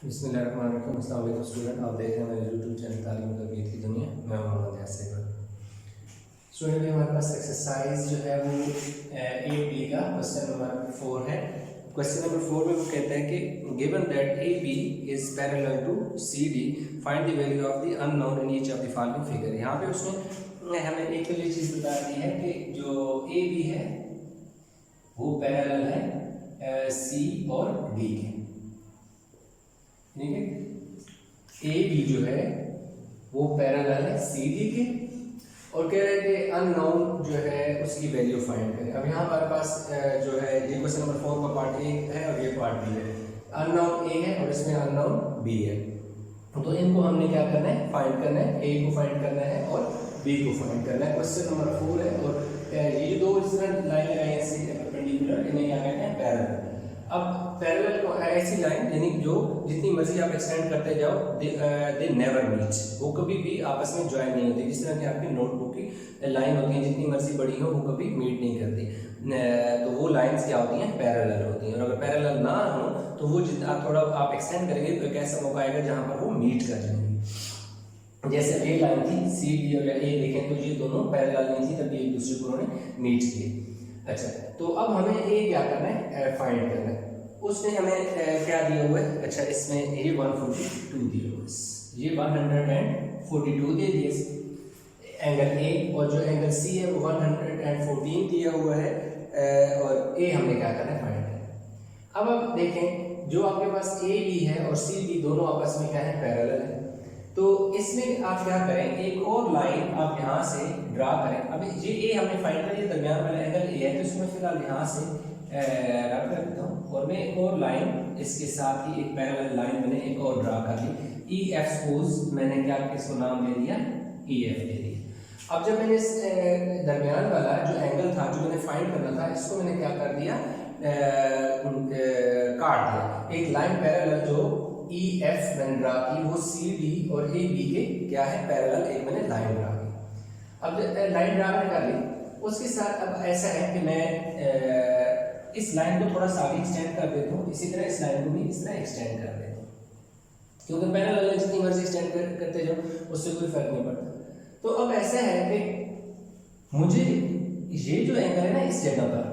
बिस्मिल्लाहिर्रहमानिर्रहीम। अस्सलाम वालेकुम स्टूडेंट, आप देख रहे हैं मेरे यूट्यूब चैनल तालीम तरबियत की दुनिया। मैं मोहम्मद यासिर। स्टूडेंट हमारे पास एक्सरसाइज जो है वो 8B का क्वेश्चन नंबर 4 है। क्वेश्चन नंबर 4 में वो कहता है कि given that AB is parallel to CD find the value of the unknown in each of the following figure. यहाँ पे उसने हमें एक तो ये चीज़ बता दी है कि जो AB है वो पैरेलल है C और D के, ठीक है। ए बी जो है वो पैरेलल है सी डी के और कह रहे हैं कि अननोन जो है उसकी वैल्यू फाइंड करें। अब यहाँ हमारे पास जो है ये क्वेश्चन नंबर 4 का पार्ट ए है और ये पार्ट बी है। अननोन ए है और इसमें अननोन बी है, तो इनको हमने क्या करना है, फाइंड करना है। ए को फाइंड करना है और बी को फाइंड करना है। क्वेश्चन नंबर 4 है और ये जो दो इस तरह लाइन लगाई है परपेंडिकुलर, इन्हें क्या कहते हैं, पैरेलल। अब पैरेलल को ऐसी लाइन यानी जो जितनी मर्जी आप एक्सटेंड करते जाओ दे नेवर मीट, वो कभी भी आपस में ज्वाइन नहीं होती। जिस तरह की आपकी नोटबुक की लाइन होती है, जितनी मर्जी बड़ी हो वो कभी मीट नहीं करती, तो वो लाइंस क्या होती हैं, पैरेलल होती हैं। और अगर पैरेलल ना हो तो वो जितना थोड़ा आप एक्सटेंड करेंगे तो एक ऐसा मौका आएगा जहाँ पर वो मीट कर जाएंगे। जैसे ये लाइन थी सी डी और ए, देखें तो ये दोनों पैरेलल नहीं थी, तब ये एक दूसरे को उन्होंने मीट किए। अच्छा, तो अब हमें ये क्या करना है, फाइंड करना है। उसने हमें क्या दिया हुआ है, अच्छा इसमें ये 142 दिया हुआ है, ये 142 दे दिए एंगल ए, और जो एंगल सी है वो 114 दिया हुआ है, और ए हमने क्या करना है, फाइंड करना है। अब आप देखें जो आपके पास ए बी है और सी बी दोनों आपस में क्या है, पैरेलल है, तो इसमें आप क्या करें, एक और लाइन आप यहाँ से ड्रा करें। अभी ये ए हमने फाइंड कर लिया, दरमियान वाला एंगल ए है, तो इसमें फिलहाल यहाँ से रब कर देता हूँ और मैं एक और लाइन इसके साथ ही एक पैरेलल लाइन मैंने एक और ड्रा कर ली। ई एफ सपोज मैंने क्या इसको नाम दे दिया, ई एफ दे दिया। अब जब मैंने इस दरमियान वाला जो एंगल था जो मैंने फाइंड करना था, इसको मैंने क्या कर दिया, काट दिया। एक लाइन पैरेलल जो ई एफ मैंने ड्रा की वो सी डी और ए बी के क्या है, पैरेलल एक मैंने लाइन ड्रा की। अब लाइन ड्रा मैंने कर ली, उसके साथ अब ऐसा है कि मैं इस लाइन को थोड़ा सा आगे एक्सटेंड कर देता हूँ, इसी तरह इस लाइन को भी इस तरह एक्सटेंड कर देता हूँ, क्योंकि पैरेलल लाइन जितनी मर्जी एक्सटेंड करते जाओ उससे कोई फर्क नहीं पड़ता। तो अब ऐसा है कि मुझे ये जो एंगल है ना इस जगह पर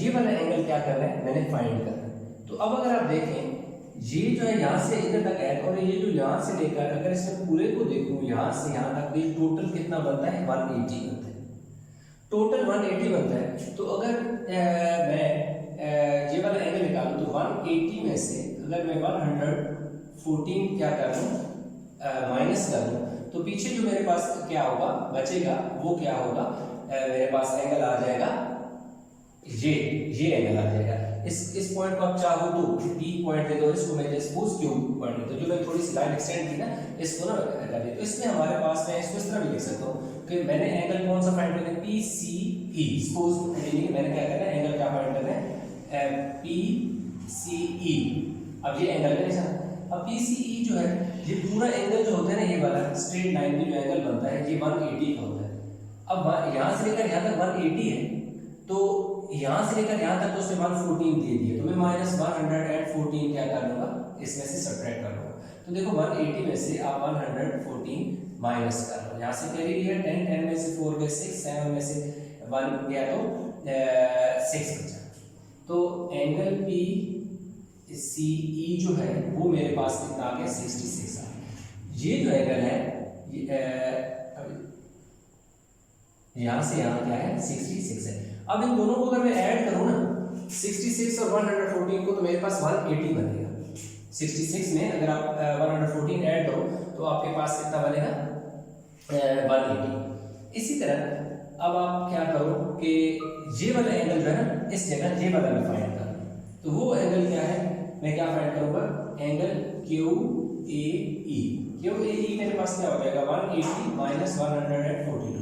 ये वाला एंगल क्या करना है, मैंने फाइंड करना है। तो अब अगर आप देखें ये जो है यहाँ से इधर तक है और ये जो यहाँ से लेकर अगर इसमें पूरे को देखूँ यहाँ से यहाँ तक, ये टोटल कितना बनता है, 180 बनता है, टोटल 180 बनता है। तो अगर मैं ये वाला एंगल निकालूं तो 180 में से अगर मैं 114 क्या कर लूँ, माइनस कर लूँ, तो पीछे जो मेरे पास क्या होगा, बचेगा, वो क्या होगा, मेरे पास एंगल आ जाएगा, ये एंगल आ जाएगा। इस पॉइंट को आप चाहो तो P पॉइंट दे दो, इसको मैं सपोज Q पॉइंट दे दो, जो मैं थोड़ी सी लाइन एक्सटेंड की ना इसको ना कर दे। तो इसमें हमारे पास मैं इसको इस तरह भी लिख सकता हूँ कि मैंने एंगल कौन सा फाइंड करना है, PCE। सपोज मैंने क्या करना है, एंगल क्या फाइंड करना है, PCE। अब ये एंगल है ना, अब PCE जो है ये पूरा एंगल जो होता है ना, ये वाला स्ट्रेट लाइन में जो एंगल बनता है ये 180 का होता है। अब यहाँ से लेकर यहाँ तक 180 है, तो यहाँ से लेकर यहाँ तक तो उसने 114 दे दिया, तो मैं माइनस 114 क्या कर लूँगा, इसमें से सब्ट्रैक्ट कर लूँगा। तो देखो 180 में से आप 114 माइनस कर लो, यहाँ से कैरी लिया 10, 10 में से 4 गए 6, 7 में से 1 गया तो 6 बचा। तो एंगल PCE जो है वो मेरे पास कितना आ गया, 66 आ गया। ये जो एंगल है यहाँ से यहाँ क्या है, 66 है। अब इन दोनों को अगर मैं ऐड करूँ ना, 66 और 114 को, तो मेरे पास 180 बनेगा। 66 में अगर आप 114 ऐड करो तो आपके पास कितना बनेगा, 180। इसी तरह अब आप क्या करो कि ये वाला एंगल जो है ना इस जगह ये वाला मैं फाइंड करूँ, तो वो एंगल क्या है, मैं क्या फाइंड करूँगा, एंगल QAE। QAE मेरे पास क्या हो जाएगा, 180 माइनस 142।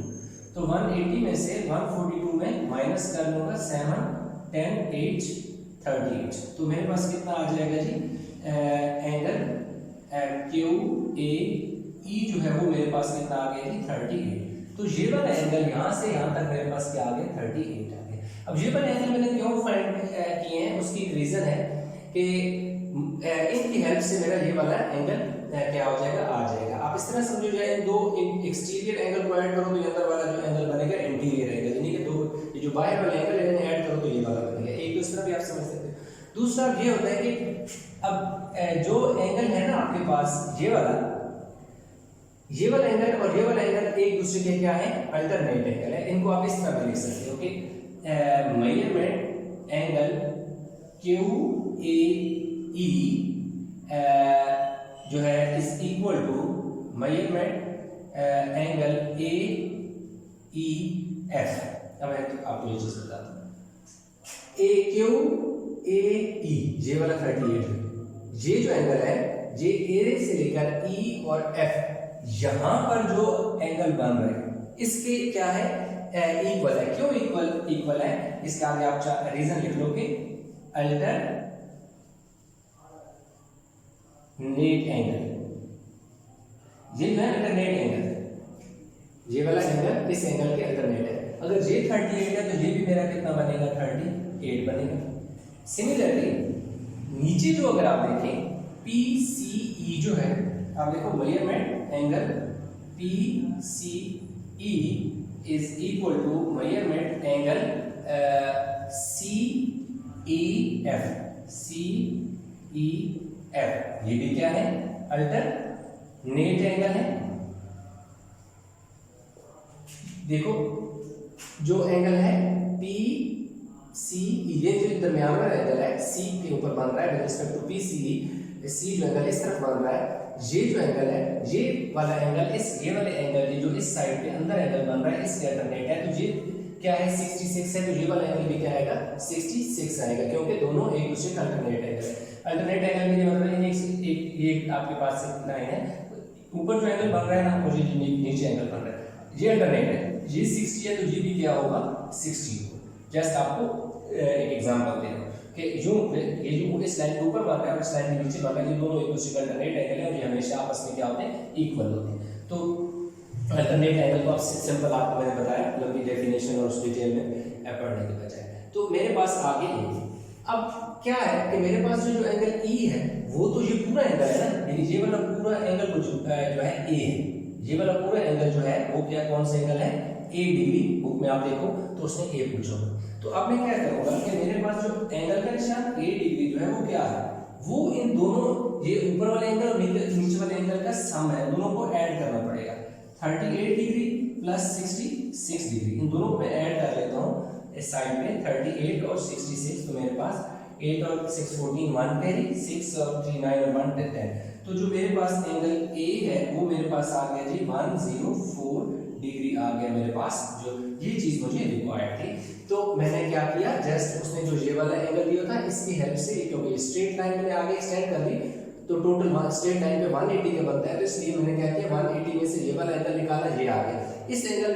तो 180 में से 142 में माइनस कर लूँगा 7, 10, 8, 38, तो मेरे पास कितना आ जाएगा जी, एंगल QAE जो है वो मेरे पास कितना आ गया जी, 38। तो ये वाला एंगल यहाँ से यहाँ तक मेरे पास क्या आ गया, 38 आ गया। अब ये वाले एंगल मैंने क्यों फाइंड किए हैं, उसकी रीज़न है कि इनकी हेल्प से मेरा ये वाला एंगल क्या हो जाएगा, आ जाएगा। आप इस तरह समझो जाए, दो एक्सटीरियर एंगल को ऐड करो तो ये अंदर वाला जो एंगल बनेगा इंटीरियर एंगल, यानी कि दो ये जो बाहर वाला एंगल है इन्हें ऐड करो तो ये वाला बनेगा। एक तो इस तरह भी आप समझ सकते हो। दूसरा ये होता है कि अब जो एंगल है ना आपके पास, ये वाला एंगल और ये वाला एंगल एक दूसरे के क्या है, अल्टरनेट एंगल है। इनको आप इस तरह भी लिख सकते हो कि मेजरमेंट एंगल QAE जो है is equal to measurement angle AEF। अब मैं आपको ये चीज बताता हूँ, AQAE ये वाला 38 है, ये जो एंगल है ये A से लेकर E और F यहां पर जो एंगल बन रहे हैं इसके क्या है, इक्वल है। क्यों इक्वल है, इसका आगे आप रीजन लिख लो कि अल्टरनेट एंगल, ये जो है अल्टरनेट एंगल है, ये वाला एंगल इस एंगल के अल्टरनेट है। अगर ये 38 है तो ये भी मेरा कितना बनेगा, 38 बनेगा। सिमिलरली नीचे जो अगर आप देखें PCE जो है, आप देखो measurement angle PCE is equal to measurement angle CEF। ये भी क्या है, अल्टरनेट एंगल है। देखो जो एंगल है PCE, ये जो दरमियान वाला एंगल है C के ऊपर बन रहा है with respect to PCE, C जो एंगल इस तरफ बन रहा है, ये जो एंगल है ये वाला एंगल ये वाले एंगल जो इस साइड पे अंदर एंगल बन रहा है इसके अल्टरनेट है, तो ये क्या है 66 है, तो ये वाला एंगल भी क्या आएगा 66 आएगा, क्योंकि दोनों एक दूसरे का अल्टरनेट एंगल है। अल्टरनेट एंगल के मतलब एक ये आपके पास एक लाइन है, ऊपर जो एंगल बन रहा है ना और ये नीचे एंगल बन रहा है, ये अल्टरनेट है, ये 60 है तो ये भी क्या होगा 60 होगा। जस्ट आपको एक एग्जांपल दे रहा हूं कि ये जो इस लाइन के ऊपर बन रहा है और इस लाइन के नीचे बन रहा है, ये दोनों एक दूसरे का अल्टरनेट एंगल है और ये हमेशा आपस में क्या होते हैं, इक्वल होते हैं। तो अल्टरनेट एंगल को आप सिंपल आपको मैंने बताया, लंबी डेफिनेशन और उस डिटेल में पढ़ने के बजाय। तो मेरे पास आगे अब क्या है कि मेरे पास जो एंगल E है वो तो ये पूरा एंगल है ना, यानी ये वाला पूरा एंगल जो है A है, ये वाला पूरा एंगल जो है वो क्या, कौन सा एंगल है, A डिग्री। बुक में आप देखो तो उसने A पूछा। तो अब मैं क्या करूंगा कि मेरे पास जो एंगल का निशान A डिग्री जो है वो क्या है, वो इन दोनों ये ऊपर वाले एंगल और नीचे वाले एंगल का सम है, दोनों को ऐड करना पड़ेगा। 38 डिग्री प्लस 66 डिग्री, इन दोनों को ऐड कर लेता हूँ इस साइड में, 38 और 66, तो मेरे पास 8 और 6 14 1 कैरी, 6 और 3 9 और 1 10। तो जो मेरे पास एंगल A है वो मेरे पास आ गया जी 104 डिग्री आ गया मेरे पास, जो ये चीज मुझे रिक्वायर्ड थी। तो मैंने क्या किया, जस्ट उसने जो ये वाला एंगल दिया था इसकी हेल्प से, क्योंकि स्ट्रेट लाइन मैंने आगे एक्सटेंड कर दी तो टोटल स्ट्रेट लाइन पे 180 का बनता है, तो इसलिए मैंने क्या किया 180 में से ये वाला एंगल निकाला, ये आ गया। इस एंगल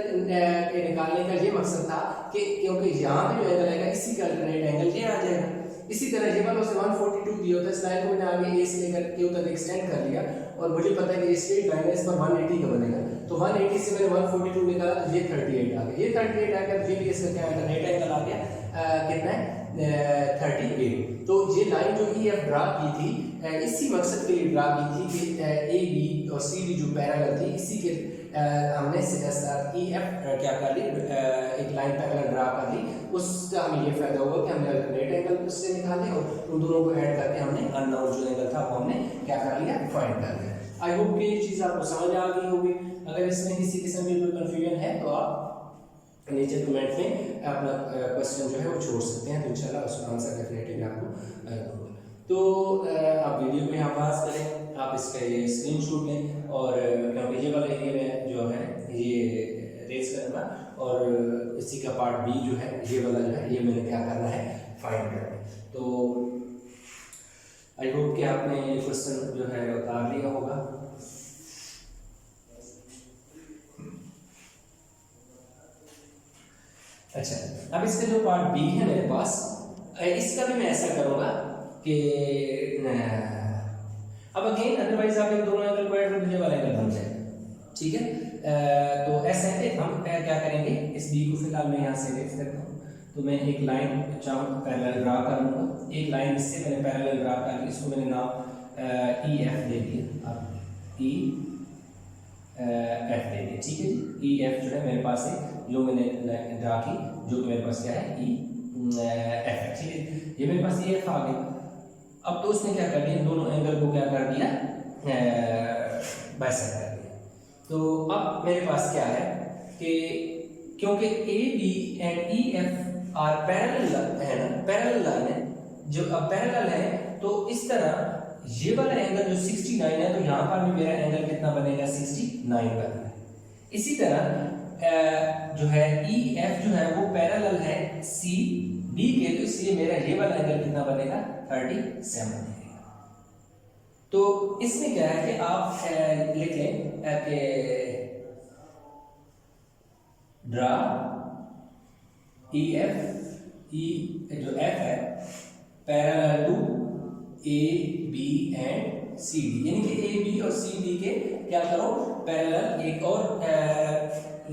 के निकालने का ये मकसद था कि क्योंकि यहाँ पे जो एंगल आएगा इसी का अल्टरनेट एंगल ये आ जाएगा। इसी तरह ये वाला उसे 142 दिया होता है, इस लाइन को मैंने आगे A से लेकर Q तक एक्सटेंड कर लिया और मुझे पता है कि ये स्ट्रेट लाइन है, इस पर 180 का बनेगा, तो 180 से मैंने 142 निकाला तो ये 38 आ गया, ये 38 आ गया, तो ये भी इसका क्या अल्टरनेट एंगल आ गया, कितना है 38। तो ये लाइन जो EF ड्रा की थी इसी मकसद के लिए ड्रा की थी कि AB और CD जो पैरेलल थी, इसी के हमने EF क्या कर ली, एक लाइन पैरेलल ड्रा कर ली, उसका हमें ये फायदा होगा कि हमने अल्टरनेट एंगल उससे निकाले और उन दोनों को ऐड करके हमने अननोन जो एंगल था वो हमने क्या कर लिया, फाइंड कर लिया। आई होप कि ये चीज़ आपको समझ आ गई होगी। अगर इसमें किसी किस्म की कोई कंफ्यूजन है तो आप नीचे कमेंट में अपना क्वेश्चन जो है वो छोड़ सकते हैं, तो इंशाल्लाह उसका आंसर डेफिनेटली मैं आपको दूंगा। तो आप वीडियो में आवाज़ करें, आप इसका ये स्क्रीनशॉट लें और क्योंकि ये वाला एरिया में जो है ये रेस करूँगा और इसी का पार्ट B जो है ये वाला जो है ये मैंने क्या करना है, फाइंड करना है। तो आई होप कि आपने ये क्वेश्चन जो है उतार लिया होगा। अच्छा, अब इसका जो पार्ट B है मेरे पास, इसका भी मैं ऐसा करूँगा कि अब अगेन अदरवाइज आप इन दोनों एंगल को ऐड कर दीजिए, वाला एंगल बन जाएगा, ठीक है। तो ऐसा है कि हम क्या करेंगे, इस B को फिलहाल मैं यहाँ से रेस करता हूँ, तो मैं एक लाइन चाहूँ पैरेलल ड्रा कर लूँगा। एक लाइन इससे मैंने पैरेलल ड्रा कर ली, इसको मैंने नाम ई एफ दे दिया। अब ई एफ दे दिया, ठीक है जी। ई एफ जो है मेरे पास है, जो मैंने ड्रा की, जो कि मेरे पास क्या है ई एफ है, ठीक है। ये मेरे पास ई एफ आ गया। अब तो उसने क्या कर दिया, दोनों एंगल को क्या कर दिया, बाइसेक्ट कर दिया। तो अब मेरे पास क्या है कि क्योंकि A B and E F are parallel है ना, पैरेलल लाइन है, जो अब पैरेलल है तो इस तरह ये वाला एंगल जो 69 है, तो यहाँ पर भी मेरा एंगल कितना बनेगा, 69 बनेगा। इसी तरह जो है ई एफ जो है वो पैरेलल है सी बी के, तो इसलिए मेरा ये वाला एंगल कितना बनेगा, 37 बनेगा। तो इसमें क्या है कि आप लिख लें कि ड्रा ई एफ, ई जो एफ है parallel to A B and C D, यानी कि ए बी और सी डी के क्या करो, पैरेलल एक और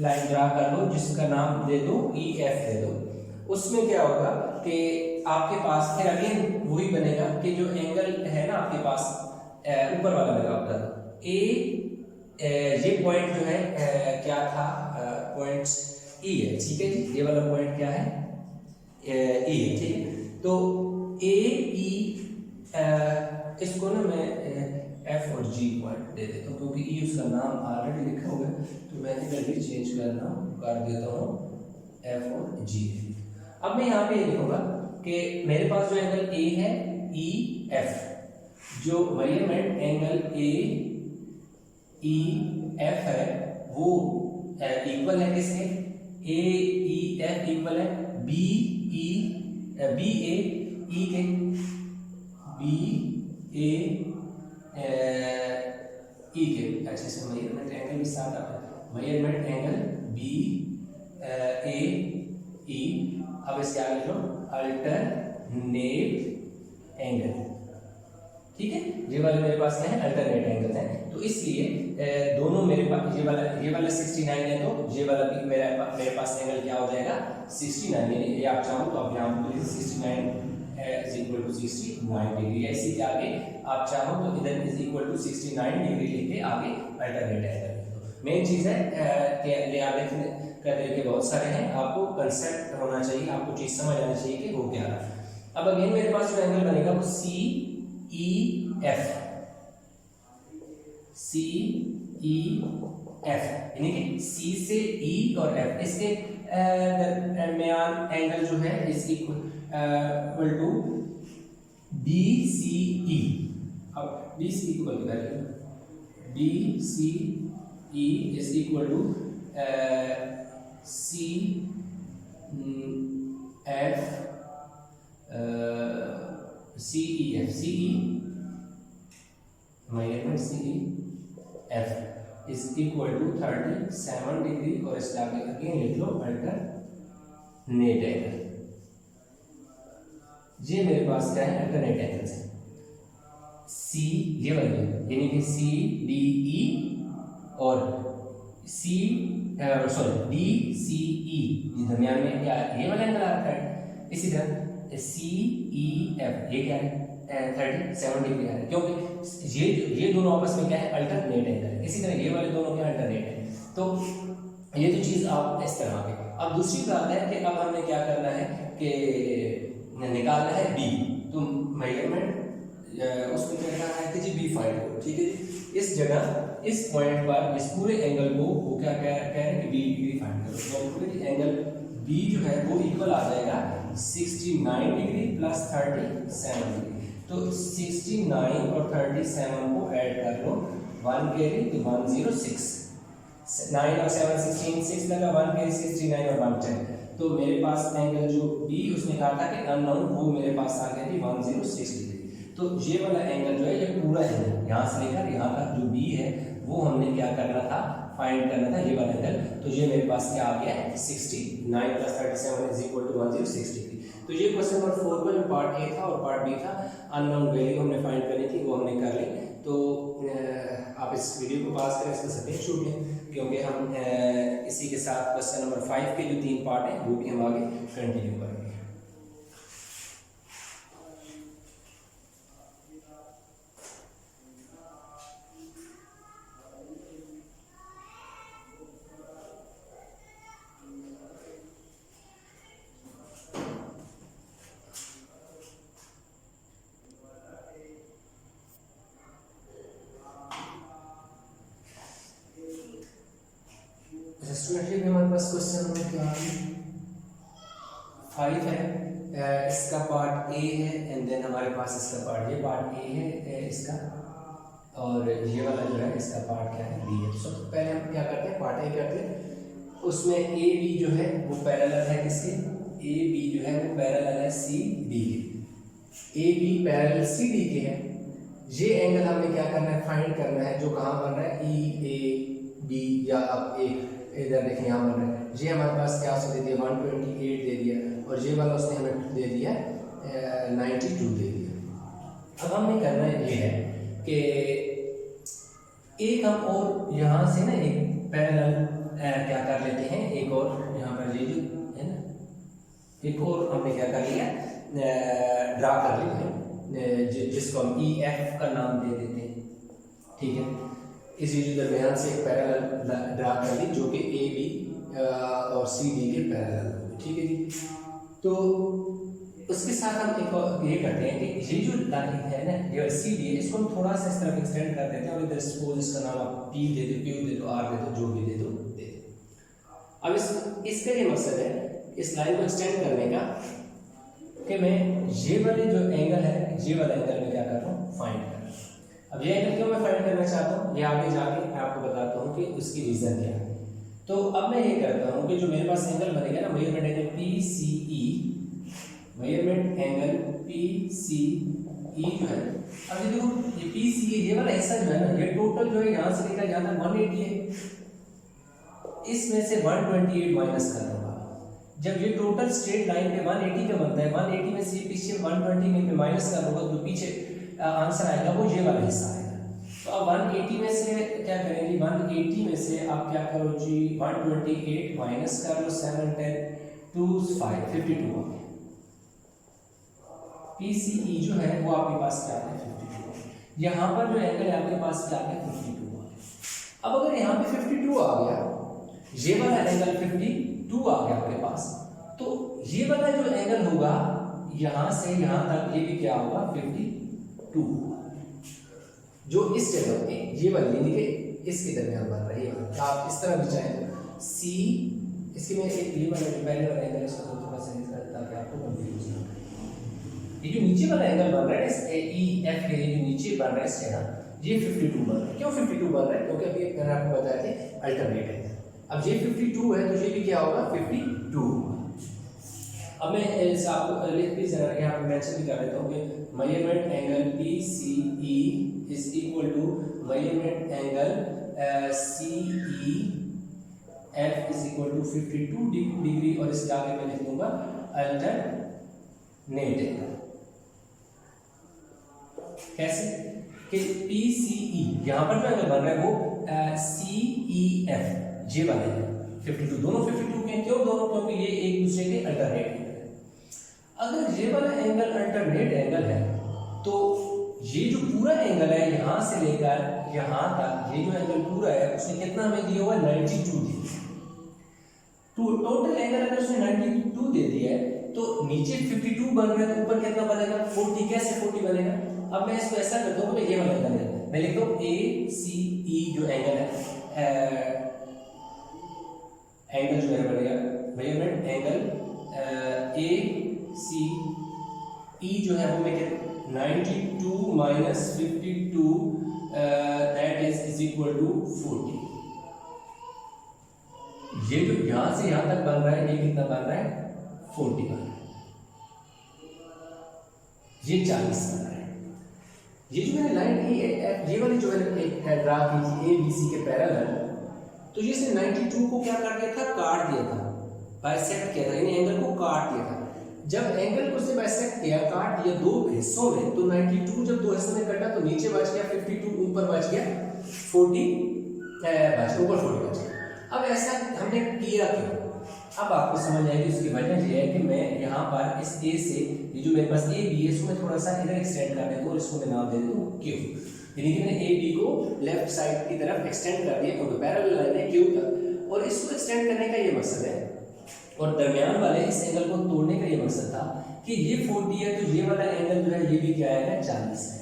लाइन ड्रा कर लो जिसका नाम दे दो ई एफ दे दो। उसमें क्या होगा कि आपके पास फिर अगेन वही बनेगा कि जो एंगल है ना आपके पास ऊपर वाला मेरा बता ए ये पॉइंट जो है क्या था, पॉइंट ई है, ठीक है जी। ये वाला पॉइंट क्या है, ई है, ठीक है। तो ए ई इसको ना मैं एफ और जी पॉइंट दे देता हूँ, क्योंकि ई उसका नाम ऑलरेडी लिखा हुआ है, तो मैं इधर भी चेंज कर देता हूँ एफ और जी। अब मैं यहाँ पे ये लिखूंगा कि मेरे पास जो एंगल ए है ई एफ, जो measurement angle A E F है वो इक्वल है किसके, ए ई एफ इक्वल है बी ए ई के, बी ए ई के। अच्छा से मेजरमेंट एंगल भी साथ आता है, मेजरमेंट एंगल बी ए ई। अब इसके आगे लिखो अल्टरनेट एंगल, ठीक है। ये वाले मेरे पास क्या है, अल्टरनेट एंगल है, तो इसलिए दोनों मेरे पास ये वाला 69 है, तो ये वाला भी मेरे पास एंगल क्या हो जाएगा, 69, यानी ये आप चाहो तो आप यहाँ पर 69 is equal to 69 डिग्री। ऐसे ही आगे आप चाहो तो इधर is equal to 69 डिग्री लेके आगे अल्टरनेट एंगल। मेन चीज़ है कि याद रखने का तरीके बहुत सारे हैं, आपको कंसेप्ट होना चाहिए, आपको चीज़ समझ आनी चाहिए कि वो क्या है। अब अगेन मेरे पास जो एंगल बनेगा वो सी E F, C E F, यानी कि सी से ई और एफ, इसके दरमियान एंगल जो है is equal to B C E. अब बी सी को बंद करें, B C E is equal to C F C E F, C E measurement C E F is equal to 37 degree, और इसके आगे अगेन लिख लो अल्टरनेट एंगल। ये मेरे पास क्या है, अल्टरनेट एंगल है सी, ये वाले यानी कि सी डी ई और सी सॉरी डी सी ई, ये दरमियान में क्या ये वाला एंगल आ रहा है। इसी तरह सी ई एफ, ये क्या है 37 डिग्री है, क्योंकि ये दोनों आपस में क्या है, अल्टरनेट एंगल है। इसी तरह ये वाले दोनों क्या अल्टरनेट है। तो ये तो चीज़ आप इस तरह की। अब दूसरी बात है कि अब हमने क्या करना है कि निकालना है बी, तो मेजरमेंट उसमें क्या करना है कि जी बी फाइंड करो, ठीक है जी। इस जगह इस पॉइंट पर इस पूरे एंगल को वो क्या कह रहे हैं कि बी फाइंड करो, तो पूरे एंगल बी जो है वो इक्वल आ जाएगा 69 डिग्री प्लस 37 डिग्री। तो 69 और 37 को ऐड कर लो, 1 कैरी तो 106, 9 और 7 16, 6 लगा, 1 कैरी 69 और 1 10। तो मेरे पास एंगल जो बी उसने कहा था कि अननोन, वो मेरे पास आ गई थी 106 डिग्री। तो ये वाला एंगल जो है ये पूरा एंगल यहाँ से लेकर यहाँ तक जो बी है वो हमने क्या करना था, फाइंड करना था ये वाला एंगल। तो ये मेरे पास क्या आ गया है 69 plus 37 is equal to 106 degree. तो ये क्वेश्चन नंबर 4 का जो पार्ट ए था और पार्ट बी था, अननोन वैल्यू हमने फाइंड करनी थी, वो हमने कर ली। तो आप इस वीडियो को पास करें, इसका सर्टिफिकेट छूट लें। क्योंकि हम इसी के साथ क्वेश्चन नंबर 5 के जो 3 पार्ट हैं वो भी हम आगे कंटिन्यू करेंगे। स्टूडेंट हमारे पास क्वेश्चन नंबर 5 है, इसका पार्ट ए है एंड देन हमारे पास इसका पार्ट, ये पार्ट ए है इसका, और ये वाला जो है इसका पार्ट क्या है, बी है। तो पहले हम क्या करते हैं, पार्ट ए करते हैं। उसमें ए बी जो है वो पैरेलल है किसके, ए बी जो है वो पैरेलल है सी डी के, A B parallel C D के है। ये एंगल हमें क्या करना है, फाइंड करना है, जो कहाँ बन रहा है, ई ए बी, या अब ए इधर देखिए यहाँ बन रहा है। ये हमारे पास क्या दे दिया, 128 दे दिया, और ये वाला उसने हमें दे दिया 92 दे दिया। अब हमें करना ये है कि एक हम और यहाँ से ना एक पैरेलल क्या कर लेते हैं, एक और यहाँ पर ये जो है ना, एक और हमने क्या कर लिया, ड्रा कर लिया, जिसको हम ई एफ का नाम दे देते हैं, ठीक है। इसी दरमियान से एक पैरेलल ड्रा कर ली जो कि ए बी और सी डी के पैरेलल होगी, ठीक है जी। तो उसके साथ हम एक और ये करते हैं कि ये जो लाइन है ना, ये सी डी है, इसको हम थोड़ा सा इस तरफ एक्सटेंड कर देते हैं, और इधर सपोज इसका नाम आप पी दे दो, क्यू दे दो, आर दे दो, जो भी दे दो दे दो। अब इसका ये मकसद है इस लाइन को एक्सटेंड करने का कि मैं ये वाले जो एंगल है, ये वाला एंगल में क्या कर रहा हूँ, फाइंड कर रहा हूँ। अब ये एंगल क्यों मैं फाइंड करना चाहता हूँ, ये आगे जाके मैं आपको बताता हूँ कि उसकी रीजन क्या है। तो अब मैं ये करता हूँ कि जो मेरे पास एंगल बनेगा ना, measurement angle P C E, measurement angle P C ई जो है, अब ये देखो ये पी सी ई, ये वाला हिस्सा जो है ना, ये टोटल जो है यहाँ से लेकर यहाँ तक 180 है, इसमें से 128 माइनस कर दूंगा। जब ये टोटल स्ट्रेट लाइन पे 180 का बनता है, 180 में से पीछे 120 में पे माइनस कर दूंगा, तो पीछे आंसर आएगा वो ये वाला हिस्सा आएगा। तो अब 180 में से क्या करेंगे, 180 में से आप क्या करो जी, 128 माइनस कर लो, 7 10 2 5 52 आ गया। PCE जो है वो आपके पास क्या है, 52। यहाँ पर जो एंगल है आपके पास क्या है, 52 आ गया। अब अगर यहाँ पे 52 आ गया, ये वाला एंगल 52 आ गया आपके पास, तो ये वाला जो एंगल होगा यहाँ से यहाँ तक, ये भी क्या होगा, 52, जो इस जगह पे ये वाली यानी कि इसके दरमियान बन रही है। आप इस तरह भी चाहें सी, इसके में एक ये वाला जो पहले वाला एंगल है उसको थोड़ा सा इस तरह, ताकि आपको कंफ्यूज ना हो। ये जो नीचे वाला एंगल बन रहा है इस ई एफ के जो नीचे बन रहा है इस जगह, ये 52 बन रहा है। क्यों 52 बन रहा है, क्योंकि अभी मैंने आपको बताया था अल्टरनेट है। अब ये 52 है तो ये भी क्या होगा, 52। अब मैं इस आपको लिख भी जरा यहाँ पे मेंशन भी कर देता हूँ कि measurement angle PCE is equal to measurement angle CEF is equal to 52 degree, और इसके आगे मैं लिख दूंगा अल्टरनेट एंगल। कैसे कि PCE यहाँ पर जो एंगल बन रहा है वो CEF, ये वाले हैं 52, दोनों 52 के। क्यों दोनों, क्योंकि ये एक दूसरे के अल्टरनेट एंगल है। अगर ये वाला एंगल अल्टरनेट एंगल है तो ये जो पूरा एंगल है यहाँ से लेकर यहाँ तक, ये जो एंगल पूरा है उसने कितना हमें दिया हुआ, 92 दिया। तो टोटल एंगल अगर उसने 92 दे दिया है तो नीचे 52 बन रहा है, तो ऊपर कितना बनेगा, 40। कैसे 40 बनेगा, अब मैं इसको ऐसा करता हूँ कि ये वाला एंगल है, मैं लिखता हूँ ACE जो एंगल है, एंगल जो है बनेगा मेजरमेंट एंगल ACE जो है वो मैं 92 minus 52 that is equal to 40। ये जो यहां से यहां तक बन रहा है, ये कितना बन रहा है, 40 बन रहा है, ये 40 बन रहा है। ये जो मैंने लाइन ये वाली जो है ड्रा की थी ABC के पैरेलल, तो ये से 92 को क्या कर दिया था, काट दिया था, बाइसेक्ट किया था, यानी एंगल को काट दिया था। जब एंगल को उसने बाइसेक्ट किया, काट दिया दो हिस्सों में, तो 92 जब दो हिस्सों में कटा तो नीचे बच गया 52, ऊपर बच गया 40 बच ऊपर 40 बच गया। अब ऐसा हमने किया क्यों, अब आपको समझ आएगी। उसकी वजह यह है कि मैं यहाँ पर इस ए से ये जो मेरे पास ए बी है इसको मैं थोड़ा सा इधर एक्सटेंड कर देता हूँ और इसको मैं नाम दे देता हूँ क्यू, यानी कि मैंने ए बी को लेफ्ट साइड की तरफ एक्सटेंड कर दिया क्योंकि पैरेलल लाइन है क्यू तक, और इसको एक्सटेंड करने का ये मकसद है और दरमियान वाले इस एंगल को तोड़ने का ये मकसद था कि ये 40 है तो ये वाला एंगल जो है ये भी क्या आएगा 40 है।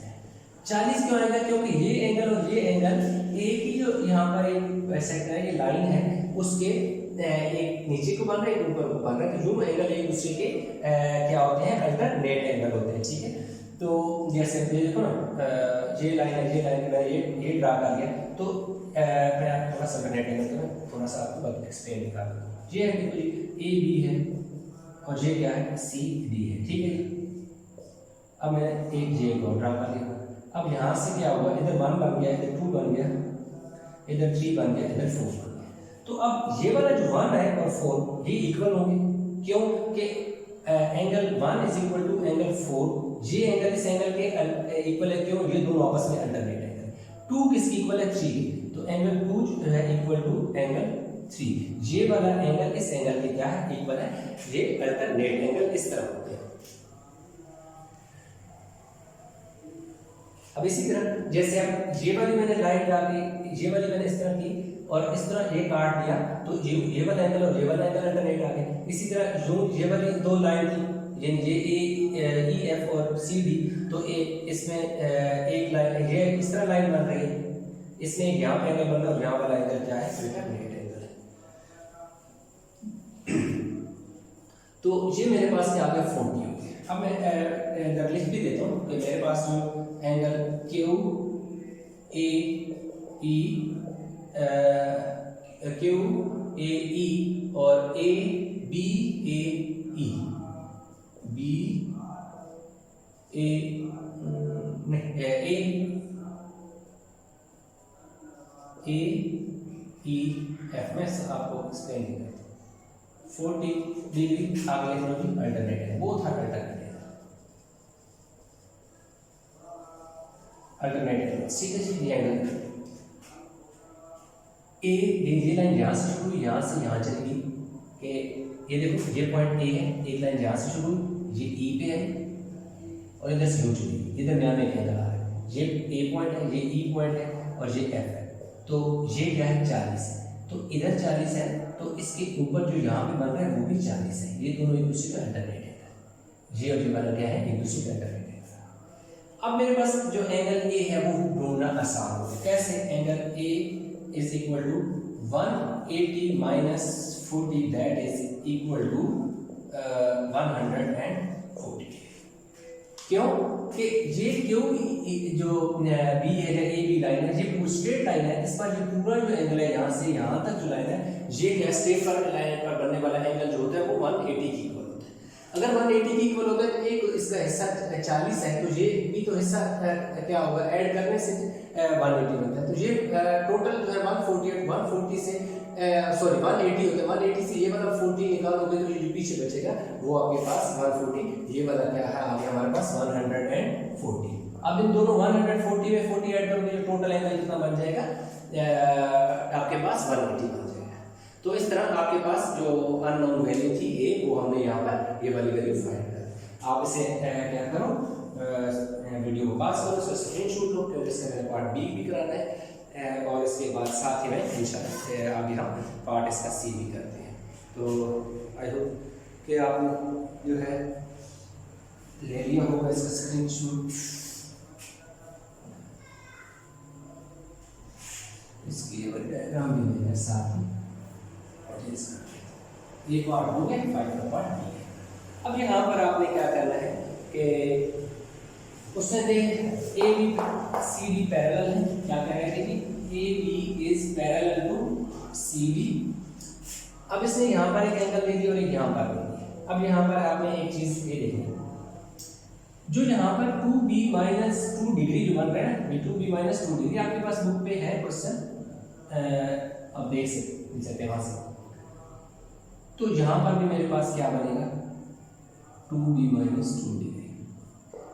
40 क्यों आएगा, क्योंकि ये एंगल और ये एंगल एक ही जो यहाँ पर एक सेक्टर है, ये लाइन है उसके एक नीचे को बन रहा है एक ऊपर को बन रहा है, तो जो एंगल एक दूसरे के क्या होते हैं अल्टरनेट एंगल होते हैं, ठीक है। तो जैसे ये देखो ना ये लाइन है, ये लाइन है, ये ड्रा कर दिया, तो मैं थोड़ा सा अल्टरनेट एंगल तो थोड़ा सा आपको एक्सप्लेन निकाल दूँ। ये है कि ए बी है और ये क्या है सी डी है, ठीक है। अब मैं एक जे को ड्रा कर लिया, अब यहाँ से क्या हुआ, इधर 1 बन गया, इधर 2 बन गया, इधर 3 बन गया, इधर 4 बन गया। तो अब ये वाला जो 1 है और 4 ये इक्वल होंगे, क्यों कि angle 1 is equal to angle 4, ये एंगल इस एंगल के इक्वल है, क्यों ये दोनों आपस में अल्टरनेट एंगल। 2 किसकी इक्वल है 3, तो एंगल 2 जो है इक्वल टू एंगल 3, ये वाला एंगल इस एंगल के क्या है इक्वल है, ये अल्टरनेट एंगल इस तरह होते हैं। अब इसी तरह जैसे अब ये वाली मैंने लाइन डाली, ये वाली मैंने इस तरह की और इस तरह ये काट दिया, तो ये वाला एंगल और ये वाला एंगल अल्टरनेट आ गए। इसी तरह जो ये वाली दो लाइन थी ये ए ई एफ और सी डी, तो इसमें एक लाइन ये इस तरह लाइन बन रही है, इसमें यहाँ पे एंगल बन रहा है और यहाँ वाला एंगल क्या है अल्टरनेट एंगल है। तो ये मेरे पास क्या आ गया 40 हो गया। अब मैं लिख भी देता हूँ कि मेरे पास जो angle Q A E Q A E और A B A E B A A A E F में आपको एक्सप्लेन नहीं करता। 40 डिग्री आगे अल्टरनेट है, बोथ आर अल्टरनेट सीधे सीधे एंगल ए, ये लाइन यहाँ से शुरू हुई, यहाँ से यहाँ चलेगी कि ये देखो ये पॉइंट ए है, एक लाइन यहाँ से शुरू हुई, ये ई पे है और इधर से यूँ चलेगी, इधर नया में एंगल आ रहा है, ये ए पॉइंट है, ये ई पॉइंट है और ये एफ है, तो ये क्या है 40 है, तो इधर 40 है, तो इसके ऊपर जो यहाँ पे बन रहा है वो भी 40 है, ये दोनों एक दूसरे का अल्टरनेट है, ये और ये वाला क्या है एक दूसरे का अल्टरनेट है। अब मेरे पास जो एंगल ए है वो ढूंढना आसान हो गया, कैसे, angle A is equal to 180 minus 40 that is equal to 140। क्यों कि ये क्यों जो बी है या ए बी लाइन है ये स्ट्रेट लाइन है, इस पर ये पूरा जो एंगल है यहाँ से यहाँ तक जो लाइन है ये क्या स्ट्रेट लाइन पर बनने वाला एंगल जो होता है वो 180 की इक्वल होता है। अगर 180 की इक्वल होता है तो एक इसका हिस्सा 40 है, तो ये भी तो हिस्सा क्या होगा ऐड करने से 180 बनता है, तो ये टोटल जो है 140 से सॉरी 180 होता है, 180 से ये वाला 40 निकालोगे तो ये पीछे बचेगा वो आपके पास 140, ये वाला क्या है आगे हमारे पास 140। अब इन दोनों 140 में 40 ऐड करोगे तो टोटल एंगल कितना बन जाएगा आपके पास 180 बन जाएगा। तो इस तरह आपके पास जो अननोन वैल्यू थी ए वो हमने यहाँ पर ये वाली वैल्यू फाइंड कर। आप इसे क्या करो वीडियो को पास करो, उसका स्क्रीनशॉट लो क्योंकि इसका मैंने पार्ट बी भी कराना है और इसके बाद साथ ही में इंशाल्लाह अभी हम पार्ट इसका सी भी करते हैं। तो आई होप कि आप जो है ले लिया होगा इसका स्क्रीनशॉट, इसकी डायग्राम भी मैंने साथ ही और इसका ये पार्ट हो गया, फाइल का पार्ट बी है। अब यहाँ पर आपने क्या करना है कि उसने देख A B C D parallel है, क्या कह रहे थे कि A B is parallel to C D. अब इसने यहाँ पर एक एंगल दे दिया और एक यहाँ पर दे दिया। अब यहाँ पर आपने एक चीज ये देखनी, जो यहाँ पर 2b माइनस 2 डिग्री जो बन रहा है ना, 2b माइनस 2 डिग्री आपके पास बुक पे है क्वेश्चन, अब देख सकते हैं वहां से। तो यहाँ पर भी मेरे पास क्या बनेगा 2b माइनस 2 डिग्री।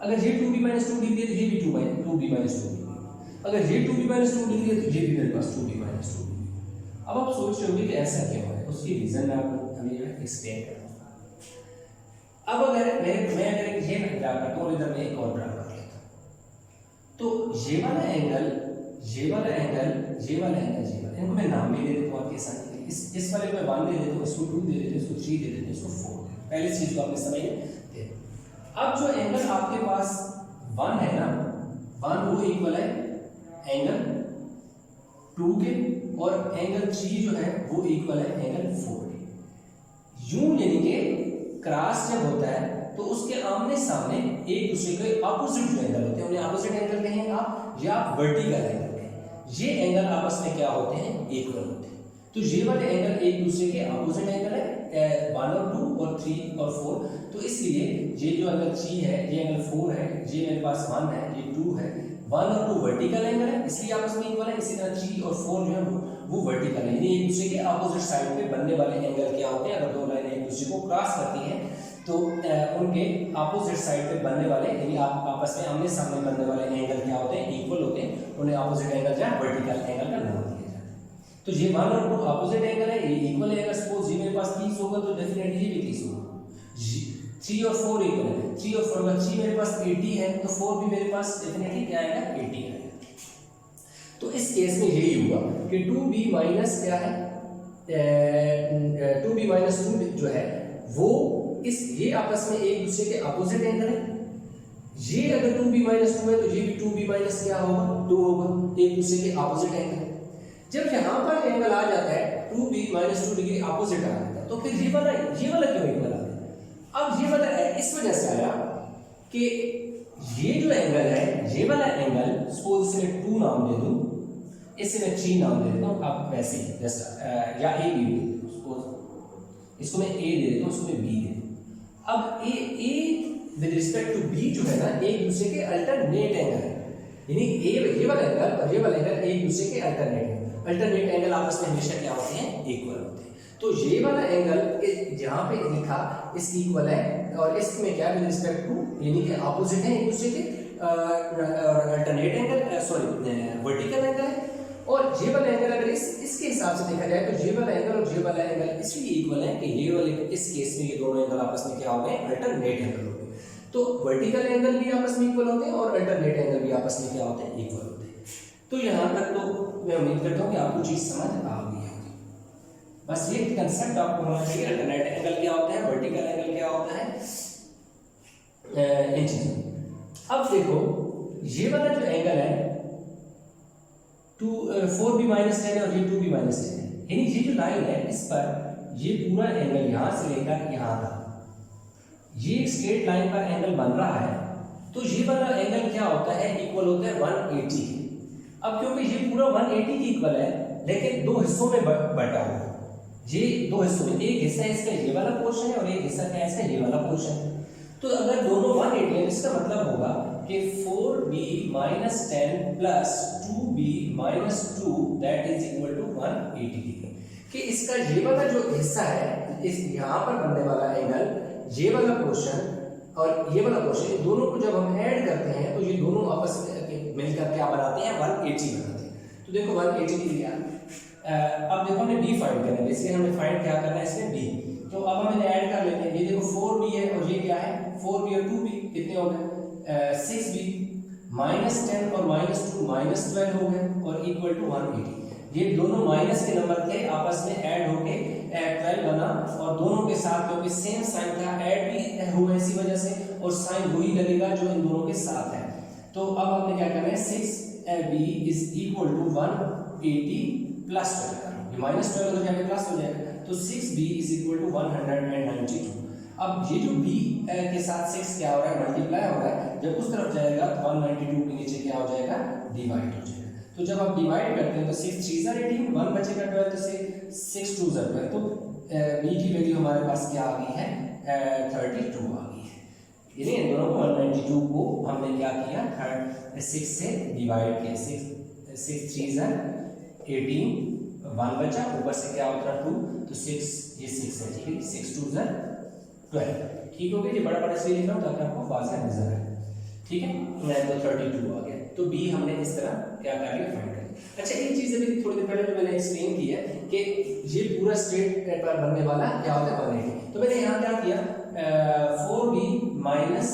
अगर ये 2b माइनस 2 डिग्री है तो ये भी 2b माइनस 2 डिग्री। अगर ये 2b माइनस 2 डिग्री है तो ये भी मेरे पास 2b माइनस 2 डिग्री। अब आप सोच रहे होंगे कि ऐसा क्यों है, उसकी रीजन मैं आपको अभी जो है एक्सप्लेन करूँगा। अब अगर मैं अगर ये ड्रा करता हूँ, इधर मैं एक और ड्रा कर लेता हूँ, तो ये वाला एंगल, ये वाला एंगल, ये वाला एंगल, ये वाला, इनको मैं नाम भी दे देता हूँ आपके आसानी के लिए। इस वाले को मैं 1 दे देता हूँ, इसको 2 दे देते हैं, इसको 3 दे देते हैं, इसको 4 दे देते हैं। पहली चीज को आपने समझ लिया। अब जो एंगल आपके पास 1 है ना, 1 वो इक्वल है एंगल 2 के, और एंगल 3 जो है वो इक्वल है एंगल 4 के। यूं यानी कि क्रॉस जब होता है तो उसके आमने सामने एक दूसरे के अपोजिट जो एंगल होते हैं, उन्हें अपोजिट एंगल कहेंगे आप, या आप वर्टिकल एंगल कहेंगे। ये एंगल आपस में क्या होते हैं, इक्वल होते हैं। तो ये वाले एंगल एक दूसरे के अपोजिट एंगल है, 1 और 2 और 3 और 4। तो इसलिए ये जो एंगल 3 है, ये एंगल 4 है, ये मेरे पास 1 है, ये 2 है। 1 और 2 वर्टिकल एंगल है, इसलिए आपस में इक्वल है। इसी तरह 3 और 4 जो है वो वर्टिकल है, यानी एक दूसरे के अपोजिट साइड पे बनने वाले एंगल क्या होते हैं। अगर दो लाइनें एक दूसरे को क्रॉस करती हैं तो उनके अपोजिट साइड पे बनने वाले, यानी आपस में आमने सामने बनने वाले एंगल क्या होते हैं, इक्वल होते हैं। उन्हें अपोजिट एंगल या वर्टिकल एंगल का नाम दिया जाता है। तो ये 1 और 2 अपोजिट एंगल है, ये इक्वल है। अगर सपोज ये मेरे पास 30 होगा तो डेफिनेटली ये भी 30 होगा। 3 और 4 इक्वल है, 3 और 4 का 3 मेरे पास 80 है, तो 4 भी मेरे पास डेफिनेटली क्या आएगा, 80 आएगा। तो इस केस में यही हुआ कि 2b माइनस क्या है, 2b माइनस 2 जो है वो ये आपस में एक दूसरे के अपोजिट एंगल है। ये अगर 2b माइनस 2 है तो ये भी 2b माइनस क्या होगा, 2 होगा, एक दूसरे के अपोजिट एंगल। जब यहाँ पर एंगल आ जाता है 2b माइनस 2 डिग्री अपोजिट आ जाता है, तो फिर ये वाला क्यों इक्वल आ गया। अब ये वाला इस वजह से आया कि ये जो एंगल है, ये वाला एंगल, सपोज इसे मैं 2 नाम दे दूं, इसे मैं 3 नाम दे देता हूँ। अब वैसे ही जस्ट या a b दे देता हूँ, सपोज इसको मैं a दे देता हूँ, इसको मैं b दे देता हूँ। अब a with respect to b जो है ना, एक दूसरे के अल्टरनेट एंगल है, यानी ये वाला एंगल और ये वाला एंगल एक दूसरे के अल्टरनेट एंगल आपस में हमेशा क्या होते हैं, इक्वल होते हैं। तो ये वाला एंगल जहाँ पे लिखा इस इक्वल है, और इसमें क्या विद रिस्पेक्ट टू यानी कि अपोजिट है एक दूसरे के, alternate angle sorry vertical angle है। और ये वाला एंगल अगर इसके हिसाब से देखा जाए तो ये वाला एंगल और ये वाला एंगल इसलिए इक्वल है कि ये वाले इस केस में ये दोनों एंगल आपस में क्या हो गए, अल्टरनेट एंगल हो गए। तो वर्टिकल एंगल भी आपस में इक्वल होते हैं और अल्टरनेट एंगल भी आपस में क्या होते हैं, इक्वल होते हैं। तो यहाँ तक तो मैं उम्मीद करता हूँ कि आपको चीज समझ आ गई होगी। बस ये कंसेप्ट आपको होना चाहिए, अल्टरनेट एंगल क्या होता है, वर्टिकल एंगल क्या होता है, इन चीजों। अब देखो ये वाला जो एंगल है 4b माइनस 10 और ये 2b माइनस 10 है, यानी ये जो लाइन है इस पर ये पूरा एंगल यहाँ से लेकर यहाँ तक ये एक स्ट्रेट लाइन पर एंगल बन रहा है। तो ये वाला एंगल क्या होता है, इक्वल होता है 180। अब क्योंकि ये पूरा 180 की इक्वल है, लेकिन दो हिस्सों में बटा हुआ है। ये दो हिस्सों में, एक हिस्सा इसका ये वाला पोर्शन है और एक हिस्सा क्या है इसका ये वाला पोर्शन है। तो अगर दोनों 180 है, इसका मतलब होगा कि 4b minus 10 plus 2b minus 2 that is equal to 180 degree. कि इसका ये वाला जो हिस्सा है, इस यहाँ पर बनने वाला एंगल, ये वाला पोर्शन और ये वाला पोर्शन, दोनों को जब हम ऐड करते हैं तो ये दोनों आपस में मिलकर क्या बनाते हैं, 180 बनाते हैं। तो देखो 180 डिग्री अब देखो हमें b फाइंड करना है, इसलिए हमें फाइंड क्या करना है इसमें b। तो अब हम इन्हें ऐड कर लेते हैं। ये देखो 4b है और ये क्या है 4b और 2b कितने हो गए 6b माइनस 10 और माइनस 2 माइनस 12 हो गए और इक्वल टू 180। ये दोनों माइनस के नंबर थे, आपस में ऐड होके 12 बना और दोनों के साथ क्योंकि सेम साइन था ऐड भी हुआ इसी वजह से, और साइन वही लगेगा जो इन दोनों के साथ है। तो अब हमने क्या करना है 6b is equal to 180 plus 12, ये माइनस 12 हो जाएगा प्लस हो जाएगा, तो 6b इज इक्वल टू 192। अब ये जो b के साथ 6 क्या हो रहा है, मल्टीप्लाई हो रहा है, जब उस तरफ जाएगा तो 192 के नीचे क्या हो जाएगा, डिवाइड हो जाएगा। तो जब आप डिवाइड करते हैं तो 6 3 18, 1 बचेगा 12, तो 6 2 12, तो b की वैल्यू हमारे पास क्या आ गई है 32 आ गई है। यानी इन दोनों को 192 को हमने क्या किया 6 से डिवाइड किया, 6 3 18, 1 बचा, ऊपर से क्या होता है 2, तो 6 ये 6 है, ठीक है, 6 2 12, ठीक हो गया। ये बड़ा बड़ा इसलिए लिख रहा हूँ ताकि आपको वाज़ेह नजर आए। ठीक है, तो 32 आ गया। तो बी हमने इस तरह क्या कर लिया, फाइंड कर लिया। अच्छा, एक चीज अभी थोड़ी देर पहले जो मैंने एक्सप्लेन की है कि ये पूरा स्ट्रेट पर बनने वाला क्या होता है, 180। तो मैंने यहाँ क्या किया, 4b minus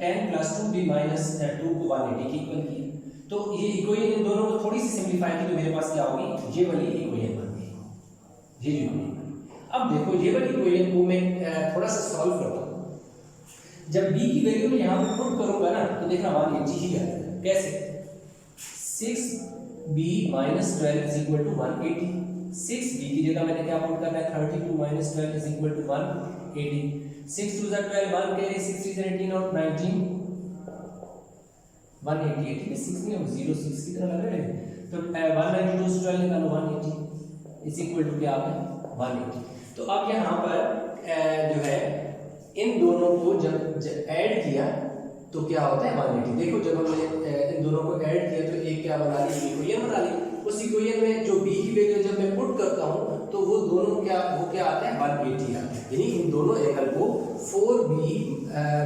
10 plus 2b minus 2 को 180 की इक्वल किया। तो ये इक्वेशन इन दोनों को थोड़ी सी सिंपलीफाई की तो मेरे पास क्या होगी, ये वाली इक्वेशन बन गई, ये इक्वेशन। अब देखो ये वाली इक्वेशन को मैं थोड़ा सा सॉल्व करता हूँ। जब b की वैल्यू में यहाँ पे पुट करूंगा ना तो देखना 180 ही आएगा। कैसे, 6b minus 12 is equal to 180। 6b की जगह मैंने क्या पुट करना है, 32 minus 12 is equal to 180। 6 2 12, 1 carry, 6 3 18 और 19, 180 में 6 नहीं, 06 की तरह लग रहा है। तो 192 से 12 निकालो, 180 इज इक्वल टू क्या आ गया, 180। तो अब यहाँ पर जो है इन दोनों को जब ऐड किया तो क्या होता है, 180। देखो जब हमने इन दोनों को ऐड किया तो एक क्या बना ली, इक्वेशन बना ली। उस इक्वेशन में जो b की वैल्यू जब मैं पुट करता हूँ तो वो दोनों क्या आता है, 180 आता है। यानी इन दोनों एंगल को 4b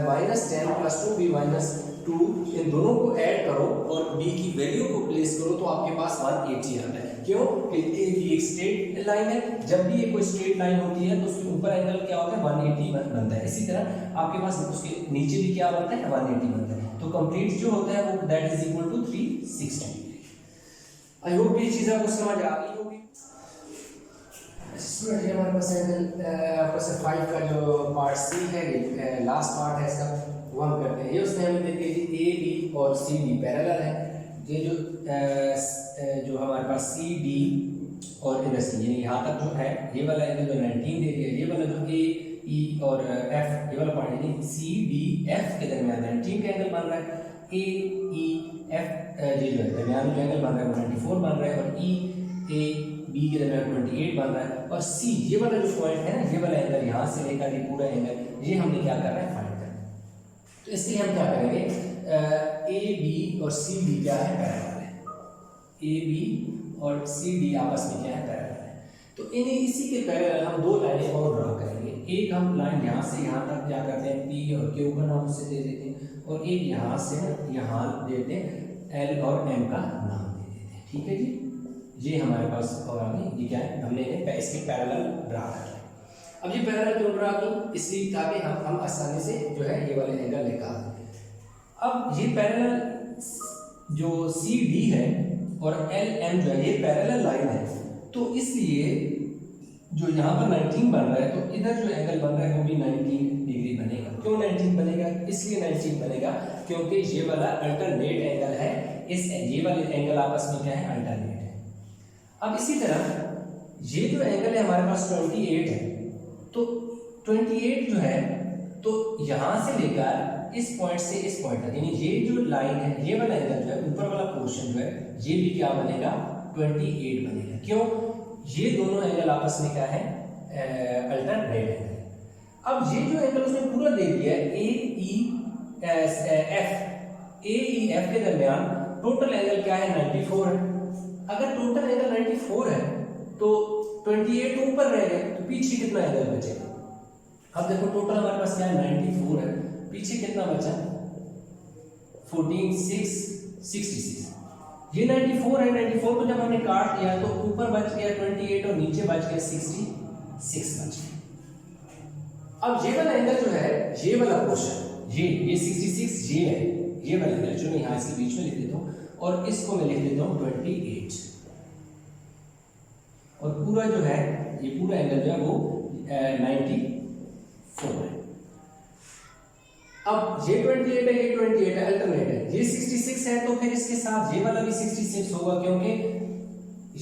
minus 10 plus 2b minus 2 इन दोनों को ऐड करो और b की वैल्यू को प्लेस करो तो आपके पास 180 आता है। क्यों, क्योंकि ये एक स्ट्रेट लाइन है। जब भी ये कोई स्ट्रेट लाइन होती है तो उसके ऊपर एंगल क्या होता है, 180 बनता है। इसी तरह आपके पास उसके नीचे भी क्या बनता है, 180 बनता है। तो कंप्लीट जो होता है वो that is equal to 360 degree. I hope ये चीज आपको समझ आ गई होगी। स्टूडेंट ये हमारे पास एंगल आपका 5 का जो पार्ट सी है, लास्ट पार्ट है इसका, वो हम करते हैं। ये उसने हमें दे दी ए बी और सी डी पैरेलल है। ये जो हमारे पास सी डी और इधर सी, यानी यहाँ तक जो है ये वाला एंगल जो 19 दे दिया, ये वाला जो ए ई और एफ, ये वाला पार्ट यानी सी डी एफ के दरमियान 19 का एंगल बन रहा है। ए ई एफ ये जो है दरमियान जो एंगल बन रहा है वो 94 बन रहा है, और ई ए बी के दरमियान 28 बन रहा है। और सी ये वाला जो पॉइंट है ना, ये वाला एंगल यहाँ से लेकर ये पूरा एंगल, ये हमने क्या करना है, फाइंड करना है। तो इसलिए हम क्या करेंगे, ए बी और सी डी क्या है, पैरेलल है। ए बी और सी डी आपस में क्या है, पैरेलल है। तो इन्हीं इसी के पैरेलल हम दो लाइनें और ड्रा करेंगे। एक हम लाइन यहाँ से यहाँ तक क्या करते हैं, पी और क्यू का नाम उसे दे देते हैं, और एक यहाँ से यहाँ देते हैं एल और एम का नाम दे देते हैं। ठीक है जी, ये हमारे पास और आगे ये क्या है, हमने इसके पैरेलल ड्रा कर लिया। अब ये पैरेलल क्यों ड्रा की, इसलिए ताकि हम आसानी से जो है ये वाले एंगल निकाल दें। अब ये पैरेलल जो सी डी है और एल एम जो है ये पैरेलल लाइन है, तो इसलिए जो यहाँ पर 19 बन रहा है तो इधर जो एंगल बन रहा है वो भी 19 डिग्री बनेगा। क्यों 19 बनेगा, इसलिए 19 बनेगा क्योंकि ये वाला अल्टरनेट एंगल है, ये वाले एंगल आपस में क्या है, अल्टरनेट है। अब इसी तरह ये जो एंगल है हमारे पास 28 है, तो 28 जो है तो यहाँ से लेकर इस पॉइंट से इस पॉइंट तक, यानी ये जो लाइन है, ये वाला एंगल जो है ऊपर वाला पोर्शन जो है ये भी क्या बनेगा, 28 बनेगा। क्यों, ये दोनों एंगल आपस में क्या है, अल्टरनेट एंगल। अब ये जो एंगल उसने पूरा दे दिया है ए ई एफ के दरमियान टोटल एंगल क्या है, 94 है। अगर टोटल एंगल 94 है तो 28 ऊपर रहेगा तो पीछे कितना एंगल बचेगा। अब देखो टोटल हमारे पास क्या है, 94 है, पीछे कितना बचा, 14 6 66। ये 94 है, 94 को जब हमने काट दिया तो ऊपर बच गया 28 और नीचे बच गया 66 बच गया। अब ये वाला एंगल जो है, ये वाला पोर्शन, ये 66 ये है, ये वाला एंगल जो मैं यहाँ इसके बीच में लिख देता हूँ और इसको मैं लिख देता हूँ 28, और पूरा जो है ये पूरा एंगल जो है वो 94 है। अब ये 28 है, ये 28 है, अल्टरनेट है। ये 66 है तो फिर इसके साथ ये वाला भी 66 होगा, क्योंकि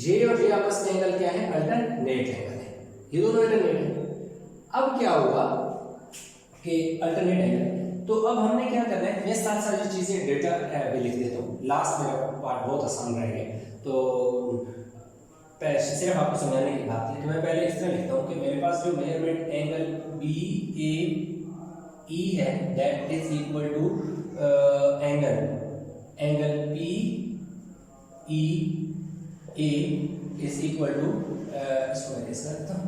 ये और ये आपस में एंगल क्या है, अल्टरनेट एंगल है, ये दोनों अल्टरनेट है। अब क्या होगा कि अल्टरनेट एंगल, तो अब हमने क्या करना है, मैं साथ साथ ये चीजें डेटा भी लिख देता हूँ, लास्ट में पार्ट बहुत आसान रहेगा तो सिर्फ आपको समझाने की बात है। तो मैं पहले इस तरह लिखता हूँ कि मेरे पास जो measurement angle B A E है that is equal to angle P E A is equal to इसको मैं ऐसा करता हूँ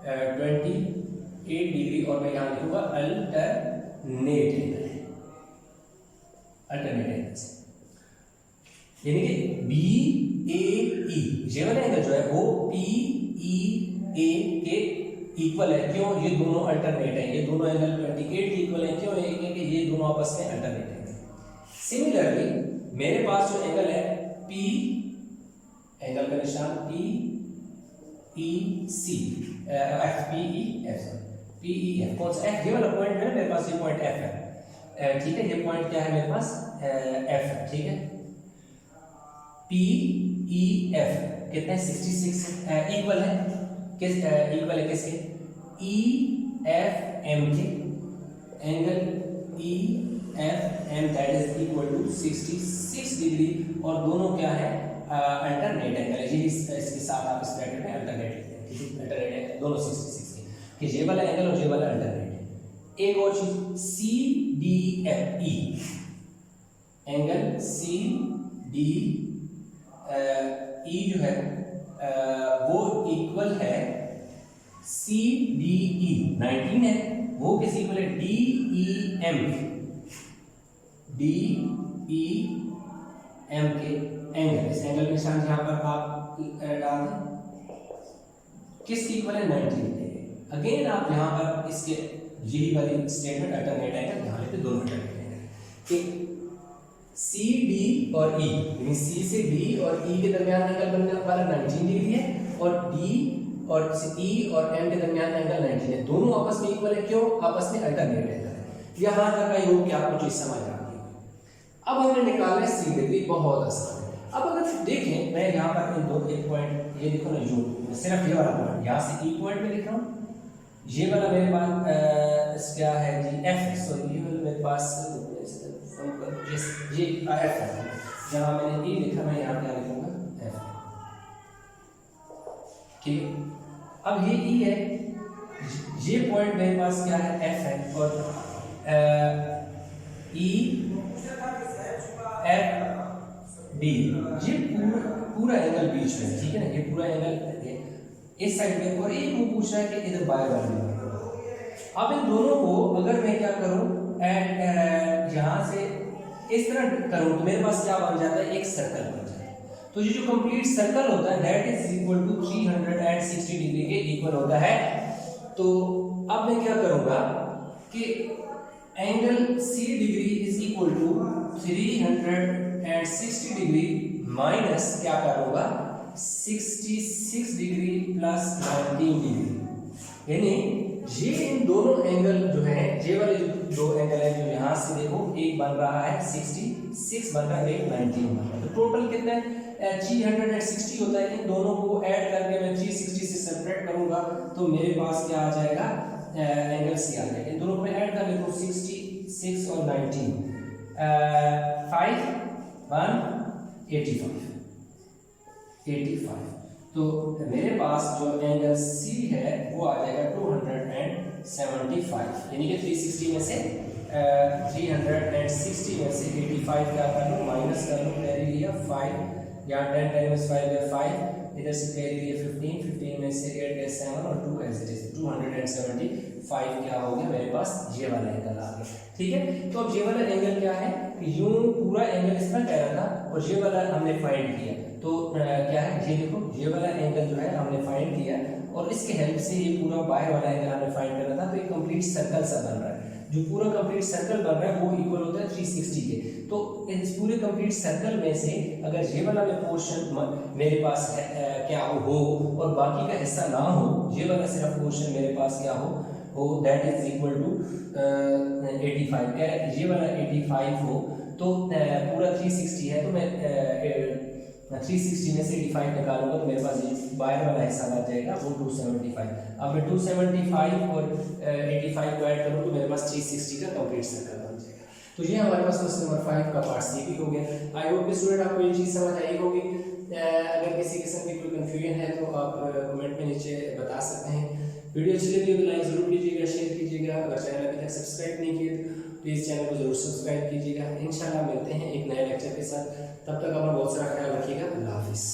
28 डिग्री, और मैं यहाँ लिखूंगा अल्टरनेट एंगल है, यानी कि बी ए ई, ये वाला एंगल जो है वो पी ई ए के इक्वल है। क्यों? ये दोनों अल्टरनेट है, ये दोनों एंगल 28 के इक्वल है। क्यों? क्योंकि ये दोनों आपस में अल्टरनेट है। सिमिलरली मेरे पास जो एंगल है पी, एंगल का निशान P E C, F P E F, P E F, कौन सा एफ? ये वाला पॉइंट है मेरे पास, ये पॉइंट एफ है, ठीक है। ये पॉइंट क्या है मेरे पास? एफ है, ठीक है। पी ई एफ कितने? 66 इक्वल है किस? इक्वल है किसके? ई एफ एम के, angle E F M that is equal to 66 degree, और दोनों क्या है? Alternate angle. ये इसके साथ आप इस ब्रैकेट में अल्टरनेट लिखते हैं, ठीक है। अल्टरनेट है दोनों 66 के, कि ये वाला एंगल और ये वाला अल्टरनेट है। एक और चीज C D F E, angle C D E जो है वो इक्वल है सी डी ई, 19 है, वो किस इक्वल है? D E M, D E M के एंगल। इस एंगल के निशान यहाँ पर आप डाल दें, किस इक्वल है? 19। अगेन आप यहाँ पर इसके यही वाली स्टेटमेंट अल्टरनेट एंगल यहाँ लेते, दोनों अल्टरनेट एंगल, ठीक। सी डी और ई, यानी सी से डी और ई के दरमियान एंगल बनने वाला 19 डिग्री है, और डी और ई और एम के दरमियान एंगल 19 है। दोनों आपस में इक्वल है। क्यों? आपस में अल्टरनेट एंगल है। यहाँ तक आई होप कि आपको चीज समझ आ गई। अब हमने निकाला है सी डिग्री, बहुत आसान है। अब अगर देखें, मैं यहाँ पर इन दो एक पॉइंट, ये देखो ना, यू सिर्फ ये वाला पॉइंट, यहाँ से ई पॉइंट में लिख रहा हूँ, ये वाला मेरे पास क्या है जी? एफ है। सो ये वाला मेरे पास ये एफ है, जहाँ मैंने ई लिखा मैं यहाँ क्या लिखूंगा? एफ, ठीक है। अब ये ई है, ये पॉइंट मेरे पास क्या है? एफ है, और ई एफ डी, ये पूरा एंगल बीच में, ठीक है ना, ये पूरा एंगल इस साइड में, और एक वो पूछ रहा है कि इधर बाय वाले। अब इन दोनों को अगर मैं क्या करूं, यहाँ से इस तरह करूं, तो मेरे पास क्या बन जाता है? एक सर्कल बन जाता है। तो ये जो कंप्लीट सर्कल होता है that is equal to 360 degree के इक्वल होता है। तो अब मैं क्या करूंगा कि angle C degree is equal to 360 degree minus क्या करूंगा? 66 डिग्री प्लस 19 डिग्री, यानी ये इन दोनों एंगल जो है, ये वाले जो दो एंगल है जो यहाँ से देखो, एक बन रहा है 66 बन रहा है, एक 19 बन रहा है। तो टोटल कितना है? 360 होता है। इन दोनों को ऐड करके मैं 360 से सेपरेट करूंगा, तो मेरे पास क्या आ जाएगा? एंगल सी आ जाएगा। इन दोनों को मैं ऐड कर लेता हूँ, 66 और 19, 5 1 85। तो मेरे पास जो एंगल सी है वो आ जाएगा 275, यानी कि 360 में से 360 में से 85 क्या कर लो? माइनस कर लो, कैरी लिया 5, यहाँ 10 टाइम्स 5 है 5, इधर से कैरी लिया 15 में से 8 है 7, और 2 ऐसे जैसे 275 क्या हो गया मेरे पास? ये वाला एंगल आ गया, ठीक है। तो अब ये वाला एंगल क्या है? यूं पूरा एंगल इस तरह कह रहा था, और ये वाला हमने फाइंड किया। तो क्या है? ये देखो, ये वाला एंगल जो है हमने फाइंड किया, और इसके हेल्प से ये पूरा बाहर वाला एंगल हमने फाइंड करना था। तो एक कंप्लीट सर्कल सा बन रहा है। जो पूरा कंप्लीट सर्कल बन रहा है वो इक्वल होता है 360 के। तो इस पूरे कंप्लीट सर्कल में से अगर ये वाला में पोर्शन मेरे पास क्या हो और बाकी का हिस्सा ना हो, ये वाला सिर्फ पोर्शन मेरे पास क्या हो दैट इज इक्वल टू 85, ये वाला 85 हो, तो पूरा 360 है, तो मैं 360 में से 85 निकालूंगा, तो मेरे पास ये बाहर वाला हिस्सा बच जाएगा वो 275। अब मैं 275 और 85 को ऐड करूँ तो मेरे पास 360 का कंप्लीट सर्कल बन जाएगा। तो ये हमारे पास क्वेश्चन नंबर 5 का पार्ट सी भी हो गया। आई होप कि स्टूडेंट आपको ये चीज़ समझ आई होगी। अगर किसी किस्म की कोई कंफ्यूजन है तो आप कमेंट में नीचे बता सकते हैं। वीडियो अच्छी लगी तो लाइक ज़रूर कीजिएगा, शेयर कीजिएगा। अगर चैनल अभी तक सब्सक्राइब नहीं किए तो प्लीज़ चैनल को जरूर सब्सक्राइब कीजिएगा। इंशाल्लाह मिलते हैं एक नए लेक्चर के साथ। तब तक अपना बहुत सारा ख्याल रखिएगा। अल्लाह हाफिज़।